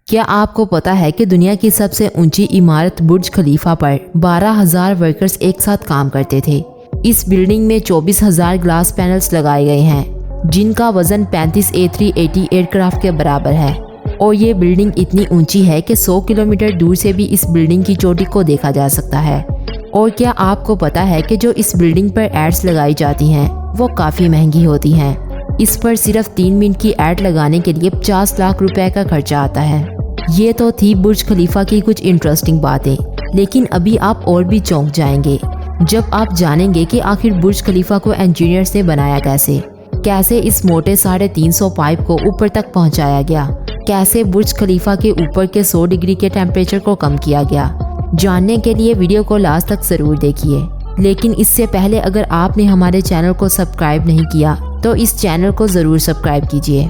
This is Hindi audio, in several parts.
क्या आपको पता है कि दुनिया की सबसे ऊंची इमारत बुर्ज खलीफा पर 12,000 वर्कर्स एक साथ काम करते थे। इस बिल्डिंग में 24,000 ग्लास पैनल्स लगाए गए हैं, जिनका वजन 35 A380 एयरक्राफ्ट के बराबर है। और ये बिल्डिंग इतनी ऊंची है कि 100 किलोमीटर दूर से भी इस बिल्डिंग की चोटी को देखा जा सकता है। और क्या आपको पता है कि जो इस बिल्डिंग पर एड्स लगाई जाती हैं वो काफ़ी महंगी होती हैं। इस पर सिर्फ 3 मिनट की एड लगाने के लिए 50 लाख रुपए का खर्चा आता है। ये तो थी बुर्ज खलीफा की कुछ इंटरेस्टिंग बातें, लेकिन अभी आप और भी चौंक जाएंगे जब आप जानेंगे कि आखिर बुर्ज खलीफा को इंजीनियर्स ने बनाया कैसे इस मोटे 350 पाइप को ऊपर तक पहुंचाया गया, कैसे बुर्ज खलीफा के ऊपर के 100 डिग्री के टेम्परेचर को कम किया गया। जानने के लिए वीडियो को लास्ट तक ज़रूर देखिए। लेकिन इससे पहले अगर आपने हमारे चैनल को सब्सक्राइब नहीं किया तो इस चैनल को ज़रूर सब्सक्राइब कीजिए।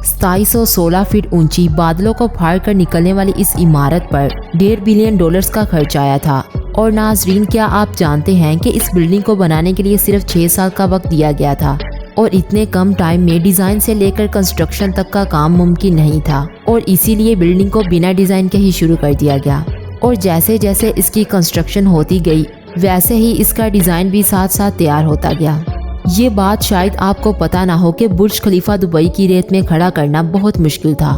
2716 फीट ऊंची बादलों को फाड़ कर निकलने वाली इस इमारत पर $1.5 बिलियन का खर्च आया था। और नाजरीन, क्या आप जानते हैं कि इस बिल्डिंग को बनाने के लिए सिर्फ 6 साल का वक्त दिया गया था और इतने कम टाइम में डिज़ाइन से लेकर कंस्ट्रक्शन तक का काम मुमकिन नहीं था और इसीलिए बिल्डिंग को बिना डिज़ाइन के ही शुरू कर दिया गया। और जैसे जैसे इसकी कंस्ट्रक्शन होती गई वैसे ही इसका डिज़ाइन भी साथ साथ तैयार होता गया। ये बात शायद आपको पता ना हो कि बुर्ज खलीफा दुबई की रेत में खड़ा करना बहुत मुश्किल था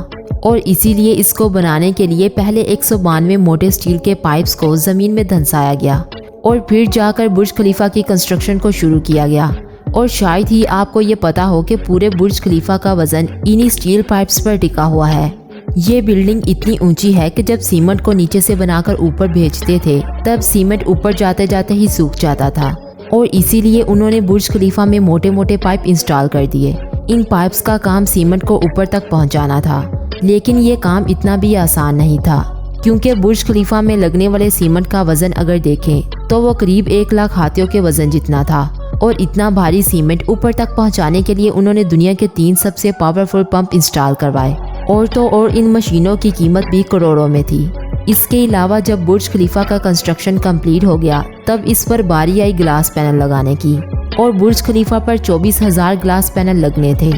और इसीलिए इसको बनाने के लिए पहले 192 मोटे स्टील के पाइप्स को ज़मीन में धंसाया गया और फिर जाकर बुर्ज खलीफा की कंस्ट्रक्शन को शुरू किया गया। और शायद ही आपको ये पता हो कि पूरे बुर्ज खलीफा का वजन इन्हीं स्टील पाइप्स पर टिका हुआ है। ये बिल्डिंग इतनी ऊंची है कि जब सीमेंट को नीचे से बनाकर ऊपर भेजते थे तब सीमेंट ऊपर जाते जाते ही सूख जाता था और इसीलिए उन्होंने बुर्ज खलीफा में मोटे मोटे पाइप इंस्टॉल कर दिए। इन पाइप्स का काम सीमेंट को ऊपर तक पहुंचाना था, लेकिन ये काम इतना भी आसान नहीं था क्योंकि बुर्ज खलीफा में लगने वाले सीमेंट का वजन अगर देखें तो वो करीब 1 लाख हाथियों के वजन जितना था। और इतना भारी सीमेंट ऊपर तक पहुंचाने के लिए उन्होंने दुनिया के 3 सबसे पावरफुल पंप इंस्टॉल करवाए और तो और इन मशीनों की कीमत भी करोड़ों में थी। इसके अलावा जब बुर्ज खलीफा का कंस्ट्रक्शन कंप्लीट हो गया तब इस पर बारी आई ग्लास पैनल लगाने की और बुर्ज खलीफा पर 24,000 ग्लास पैनल लगने थे।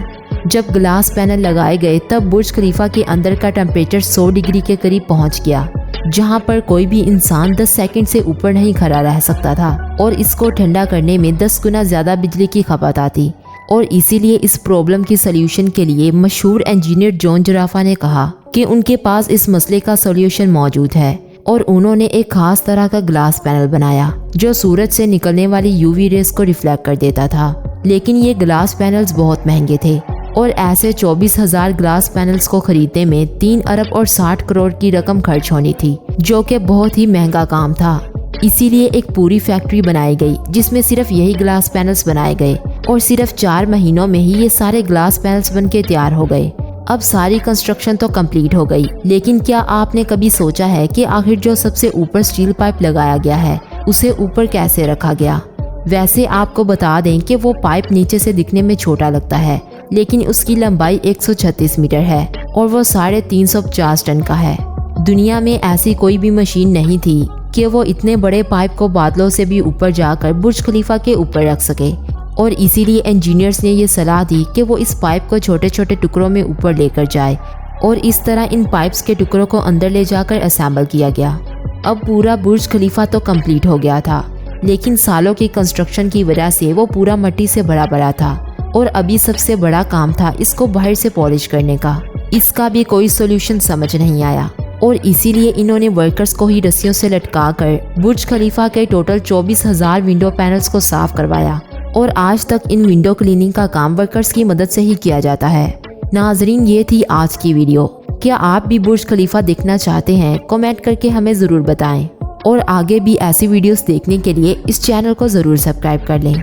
जब ग्लास पैनल लगाए गए तब बुर्ज खलीफा के अंदर का टेम्परेचर 100 डिग्री के करीब पहुंच गया, जहां पर कोई भी इंसान 10 सेकंड से ऊपर नहीं खड़ा रह सकता था और इसको ठंडा करने में 10 गुना ज़्यादा बिजली की खपत आती। और इसीलिए इस प्रॉब्लम की सल्यूशन के लिए मशहूर इंजीनियर जॉन जराफा ने कहा कि उनके पास इस मसले का सॉल्यूशन मौजूद है और उन्होंने एक खास तरह का ग्लास पैनल बनाया जो सूरज से निकलने वाली यूवी रेस को रिफ्लेक्ट कर देता था। लेकिन ये ग्लास पैनल्स बहुत महंगे थे और ऐसे 24,000 ग्लास पैनल्स को खरीदने में 3 अरब और 60 करोड़ की रकम खर्च होनी थी, जो कि बहुत ही महंगा काम था। इसीलिए एक पूरी फैक्ट्री बनाई गई जिसमें सिर्फ यही ग्लास पैनल्स बनाए गए और सिर्फ 4 महीनों में ही ये सारे ग्लास पैनल्स बनके तैयार हो गए। अब सारी कंस्ट्रक्शन तो कंप्लीट हो गई, लेकिन क्या आपने कभी सोचा है कि आखिर जो सबसे ऊपर स्टील पाइप लगाया गया है उसे ऊपर कैसे रखा गया? वैसे आपको बता दें कि वो पाइप नीचे से दिखने में छोटा लगता है, लेकिन उसकी लंबाई 136 मीटर है और वो 350 टन का है। दुनिया में ऐसी कोई भी मशीन नहीं थी कि वो इतने बड़े पाइप को बादलों से भी ऊपर जाकर बुर्ज खलीफा के ऊपर रख सके और इसीलिए इंजीनियर्स ने ये सलाह दी कि वो इस पाइप को छोटे छोटे टुकड़ों में ऊपर लेकर जाए और इस तरह इन पाइप्स के टुकड़ों को अंदर ले जाकर असेंबल किया गया। अब पूरा बुर्ज खलीफा तो कंप्लीट हो गया था, लेकिन सालों की कंस्ट्रक्शन की वजह से वो पूरा मिट्टी से भरा पड़ा था और अभी सबसे बड़ा काम था इसको बाहर से पॉलिश करने का। इसका भी कोई सोल्यूशन समझ नहीं आया और इसीलिए इन्होंने वर्कर्स को ही रस्सियों से लटका कर बुर्ज खलीफा के टोटल 24,000 विंडो पैनल्स को साफ करवाया और आज तक इन विंडो क्लीनिंग का काम वर्कर्स की मदद से ही किया जाता है। नाजरीन, ये थी आज की वीडियो। क्या आप भी बुर्ज खलीफा देखना चाहते हैं? कमेंट करके हमें ज़रूर बताएं और आगे भी ऐसी वीडियोस देखने के लिए इस चैनल को ज़रूर सब्सक्राइब कर लें।